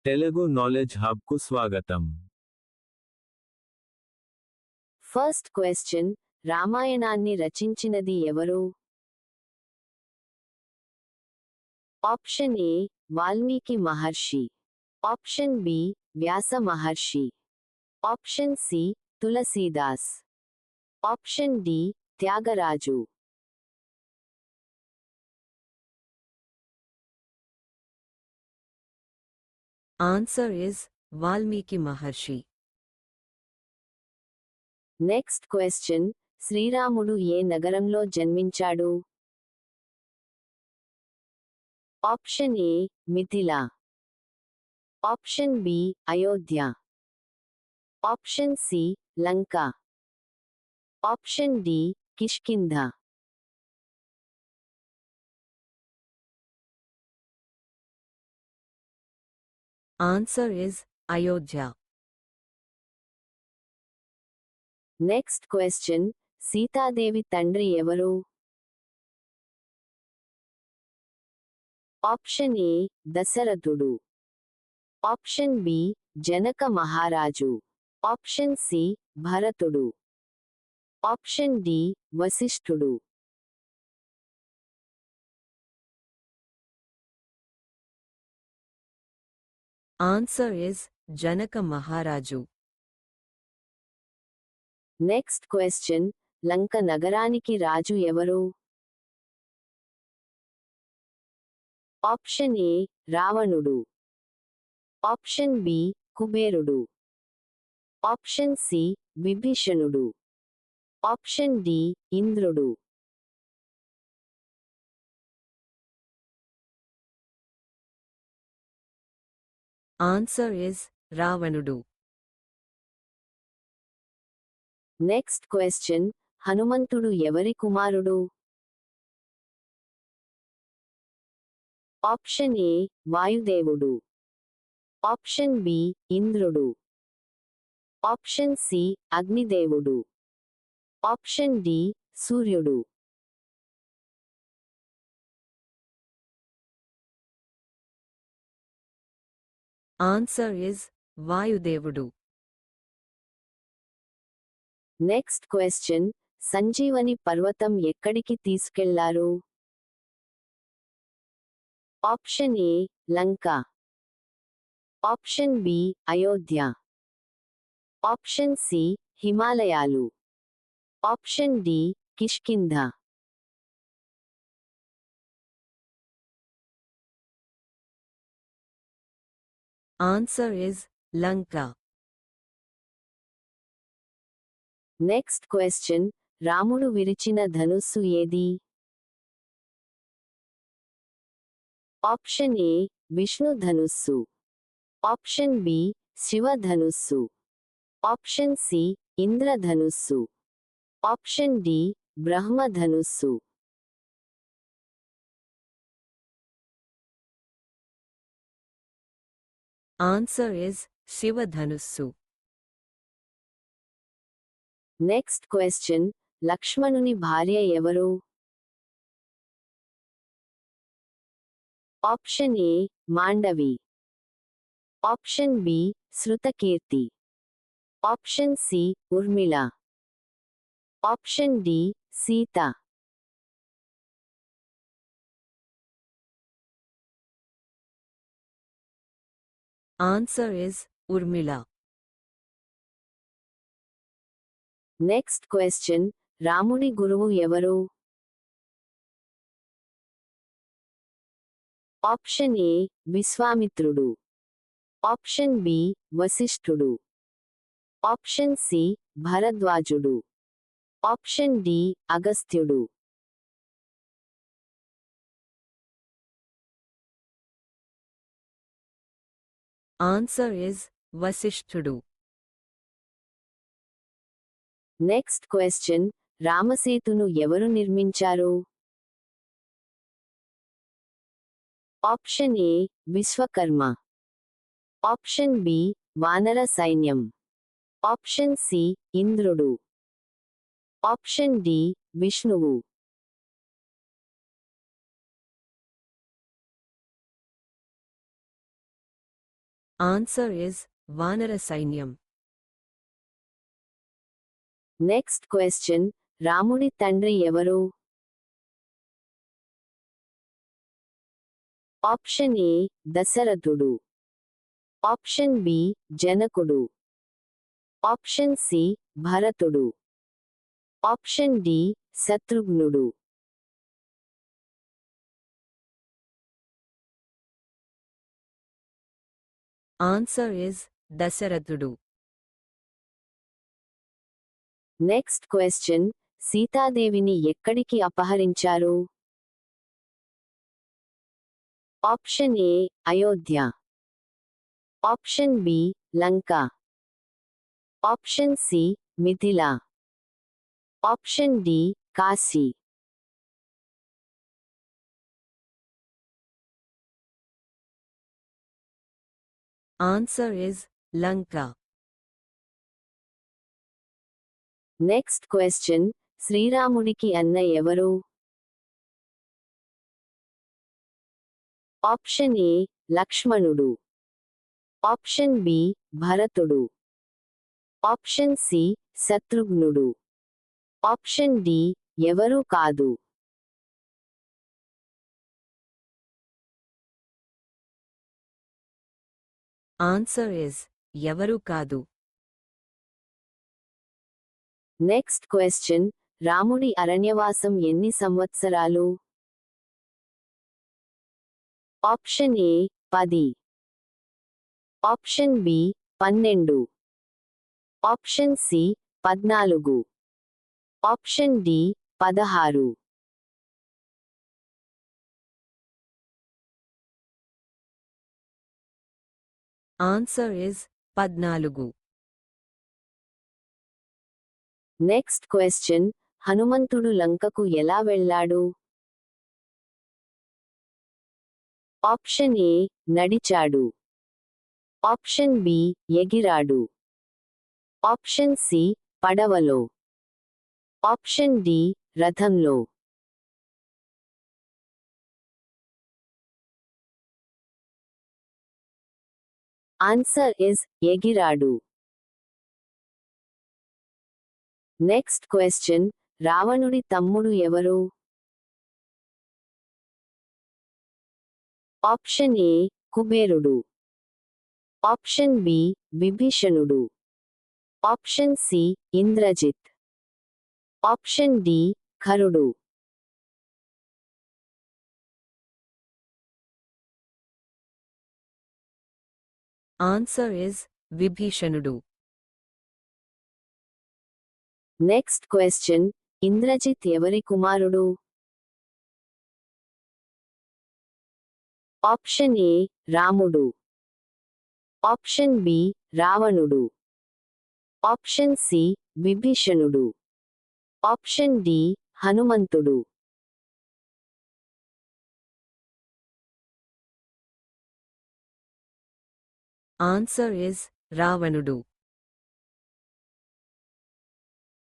Telugu knowledge hub కు స్వాగతం. First question, రామాయణాన్ని రచించినది ఎవరు? Option A Valmiki Maharshi, option B Vyasa Maharshi, option C Tulsidas, option D Tyagaraju. Answer is Valmiki Maharshi. Next question, Sriramudu ఏ నగరంలో జన్మించాడు? Option A Mithila, option B Ayodhya, option C Lanka, option D Kishkindha. Answer is Ayodhya. Next question, Sitadevi తండ్రి ఎవరు? ఆప్షన్ ఏ దశరథుడు, option B Janaka Maharaju, option C భరతుడు, option D Vasishtudu. Answer is Janaka Maharaju. Next question, Lanka నగరానికి రాజు ఎవరు? Option A Ravanudu, option B Kuberudu, option C విభీషణుడు, option D Indrudu. Answer is Ravanudu. Next question, హనుమంతుడు ఎవరి కుమారుడు? Option A Vayudevudu, option B Indrudu, option C Agnidevudu, option D Suryudu. Answer is Vayudevudu. Next question, Sanjeevani పర్వతం ఎక్కడికి తీసుకెళ్లారు? Option A Lanka, option B Ayodhya, option C హిమాలయాలు, option D Kishkindha. Answer is Lanka. Next question, Ramudu విరిచిన ధనుస్సు ఏది? ఆప్షన్ ఏ విష్ణు ధనుస్సు, ఆప్షన్ బి శివ ధనుస్సు, ఆప్షన్ సి ఇంద్రధనుస్సు, ఆప్షన్ డి బ్రహ్మ ధనుస్సు. Answer is Shivadhanussu. Next question, లక్ష్మణుని భార్య ఎవరు? Option A Mandavi, option B Shrutakirti, option C Urmila, option D Sita. Answer is Urmila. Next question, రాముడి గురువు ఎవరు? Option A Vishwamitrudu, option B Vasishtudu, option C Bharadwajudu, option D Agastyudu. Answer is Vasishtudu. Next question, రామసేతును ఎవరు నిర్మించారు? Option A Vishwakarma, option B వానర సైన్యం, option C Indrudu, option D విష్ణువు. Answer is వానర సైన్యం. నెక్స్ట్ క్వశ్చన్ రాముడి తండ్రి ఎవరు? ఆప్షన్ ఏ దశరథుడు, ఆప్షన్ బి జనకుడు, ఆప్షన్ సి భరతుడు, ఆప్షన్ డి శత్రుఘ్నుడు. Answer is దశరథుడు. నెక్స్ట్ క్వశ్చన్ సీతాదేవిని ఎక్కడికి అపహరించారు? Option A Ayodhya, option B Lanka, option C Mithila, option D Kashi. Answer is Lanka. Next question శ్రీరాముడికి అన్న ఎవరు? ఆప్షన్ ఏ లక్ష్మణుడు, ఆప్షన్ బి భరతుడు, ఆప్షన్ సి శత్రుఘ్నుడు, ఆప్షన్ డి ఎవరూ కాదు. Answer is ఎవరు కాదు. నెక్స్ట్ క్వశ్చన్ రాముడి అరణ్యవాసం ఎన్ని సంవత్సరాలు? Option A 10, option B 12, option C 14, option D 16. Answer is 14. Next question హనుమంతుడు లంకకు ఎలా వెళ్ళాడు? ఆప్షన్ ఏ నడిచాడు, ఆప్షన్ బి ఎగిరాడు, ఆప్షన్ సి పడవలో, ఆప్షన్ డి రథంలో. ఆన్సర్ ఇస్ ఎగిరాడు. నెక్స్ట్ క్వశ్చన్ రావణుడి తమ్ముడు ఎవరు? ఆప్షన్ ఏ కుబేరుడు, ఆప్షన్ బి విభీషణుడు, option C Indrajit, option D ఖరుడు. Answer is విభీషణుడు. నెక్స్ట్ క్వశ్చన్ ఇంద్రజిత్ ఎవరి కుమారుడు? ఆప్షన్ ఏ రాముడు, ఆప్షన్ బి రావణుడు, ఆప్షన్ సి విభీషణుడు, ఆప్షన్ డి హనుమంతుడు. Answer is రావణుడు.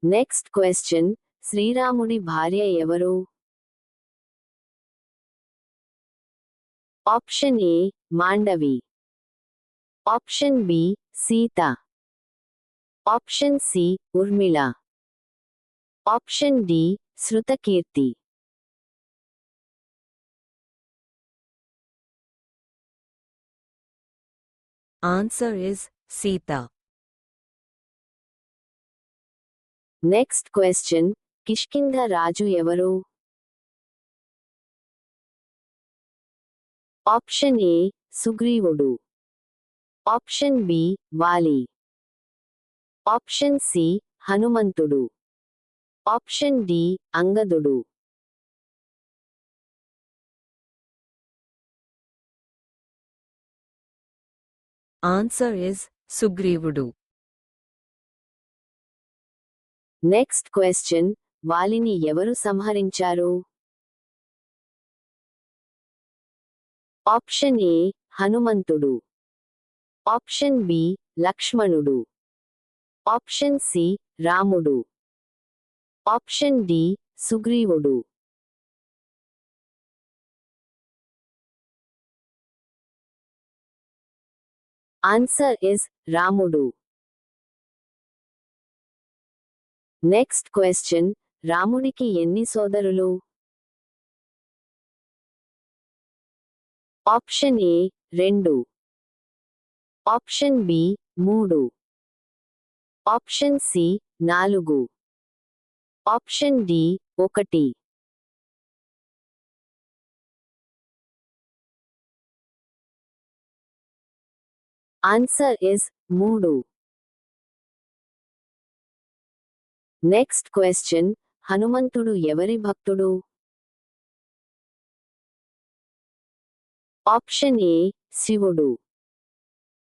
నెక్స్ట్ క్వశ్చన్ శ్రీరాముడి భార్య ఎవరు? Option A Mandavi, option B Sita, option C Urmila, option D Shrutakirti. Answer is Sita. Next question Kishkindha రాజు ఎవరు? ఆప్షన్ ఏ సుగ్రీవుడు, option B Vali, option C హనుమంతుడు, ఆప్షన్ డి అంగదుడు. Answer is సుగ్రీవుడు. నెక్స్ట్ క్వశ్చన్ వాలిని ఎవరు సంహరించారు? ఆప్షన్ ఏ హనుమంతుడు, ఆప్షన్ బి లక్ష్మణుడు, ఆప్షన్ సి రాముడు, ఆప్షన్ డి సుగ్రీవుడు. Answer is Ramudu. Next question. రాముడికి ఎన్ని సోదరులు? Option A 2, option B 3, option C 4, option D 1. Answer is 3. Next question. హనుమంతుడు ఎవరి భక్తుడు? ఆప్షన్ ఏ శివుడు,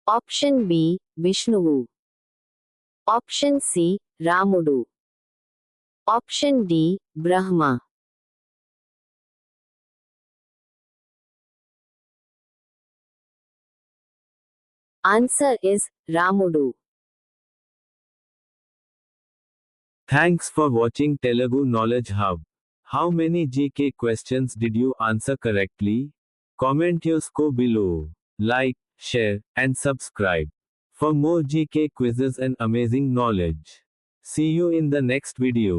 ఆప్షన్ బి విష్ణువు, ఆప్షన్ సి రాముడు, option D Brahma. Answer is రాముడు. Thanks for watching Telugu Knowledge Hub. How many GK questions did you answer correctly? Comment your score below. Like, share, and subscribe for more GK quizzes and amazing knowledge. See you in the next video.